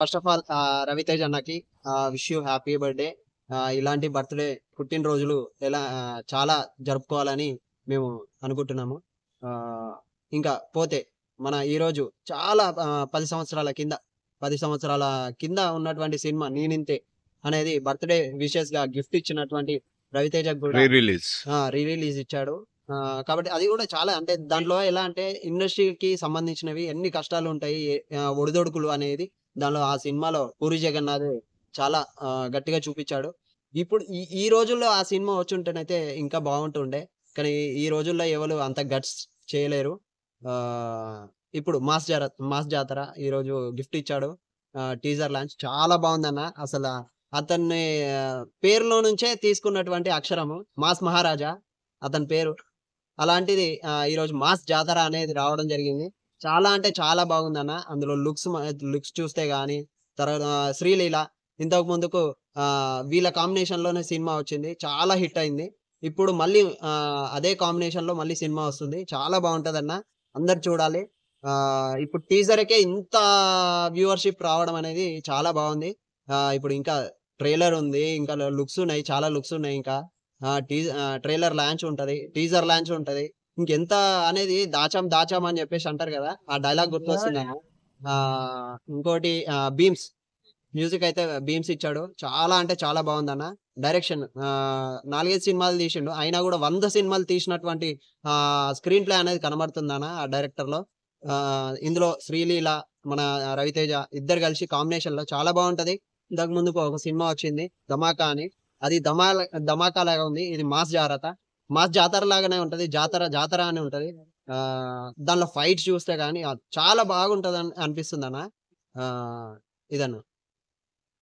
First of all Ravitej అన్నకి wish you happy birthday. ఇలాంటి birthday పుట్టినరోజులు చాలా జరుపుకోవాలని మేము అనుకుంటున్నాము. ఆహ్, ఇంకా పోతే మన ఈరోజు చాలా 10 సంవత్సరాల కింద ఉన్నటువంటి సినిమా 'నేనింతే' అనేది బర్త్‌డే విషెస్‌గా గిఫ్ట్ ఇచ్చినటువంటి రవితేజకు రీ గూడా రిలీజ్. రీ రిలీజ్ ఇచ్చాడు. కాబట్టి అది గూడా చాలా అంటే దాంట్లో ఎలా అంటే ఇండస్ట్రీకి సంబంధించినవి ఎన్ని కష్టాలుంటాయి, ఒడిదుడుకులు అనేది దానిలో ఆ సినిమాలో పూరి జగన్నాథ్ చాలా గట్టిగా చూపిచ్చాడు. ఇప్పుడు ఈ ఈ రోజుల్లో ఆ సినిమా వచ్చుంటేనైతే ఇంకా బావుంటుండే. కానీ ఈ రోజుల్లో ఎవరు అంత గట్స్ చేయలేరు. ఆహ్, ఇప్పుడు 'మాస్ జాతర' ఈరోజు గిఫ్ట్ ఇచ్చాడు. టీజర్ లాంచ్ చాలా బావుందన్న. అతన్ని పేరులో నుంచే తీసుకున్నటువంటి అక్షరము 'మాస్ మహారాజా' అతని పేరు. అలాంటిది ఈరోజు 'మాస్ జాతర' అనేది రావడం జరిగింది. చాలా అంటే చాలా బాగుందన్న. అందులో లుక్స్ చూస్తే గాని, తర్వాత 'శ్రీలీల' ఇంతకు ముందుకు వీళ్ళ కాంబినేషన్‌లోనే సినిమా వచ్చింది. చాలా హిట్ అయింది. ఇప్పుడు మళ్ళీ అదే కాంబినేషన్‌లో మళ్ళీ సినిమా వస్తుంది. చాలా బావుంటదన్న. అందరూ చూడాలి. ఇప్పుడు టీజర్‌కే ఇంత వ్యూవర్‌షిప్ రావడం అనేది చాలా బావుంది. ఇప్పుడు ఇంకా ట్రైలర్ ఉంది. ఇంకా లుక్స్ ఉన్నాయి. చాలా లుక్స్ ఉన్నాయి ఇంకా. ట్రైలర్ లాంచ్ ఉంటది. టీజర్ లాంచ్ ఉంటది. ఇంకెంత అనేది దాచాం అని జెప్పేసి అంటారు గదా! ఆ డైలాగ్ గుర్తొస్తుందన్న. ఇంకోటి 'భీమ్స్' మ్యూజిక్ అయితే 'భీమ్స్' ఇచ్చాడు. చాలా అంటే చాలా బావుందన్న. డైరెక్షన్ 4, 5 సినిమాలు తీసిండు. అయినా గూడా 100 సినిమాలు తీసినటువంటి స్క్రీన్ ప్లే అనేది కనబడుతుందన్న ఆ డైరెక్టర్‌లో. ఇందులో 'శ్రీలీల', మన 'రవితేజ' ఇద్దరు కలిసి కాంబినేషన్‌లో చాలా బావుంటది. ఇంతకు ముందుకు ఒక సినిమా వచ్చింది 'ధమాకా' అని. అది 'ధమాకా' లాగా ఉంది. ఇది 'మాస్ జాతర' లాగానే ఉంటది. జాతర అని ఉంటది. దానిలో ఫైట్స్ చూస్తే గాని చాలా బాగుంటదని అనిపిస్తుందన్న. ఆహ్, ఇదన్న.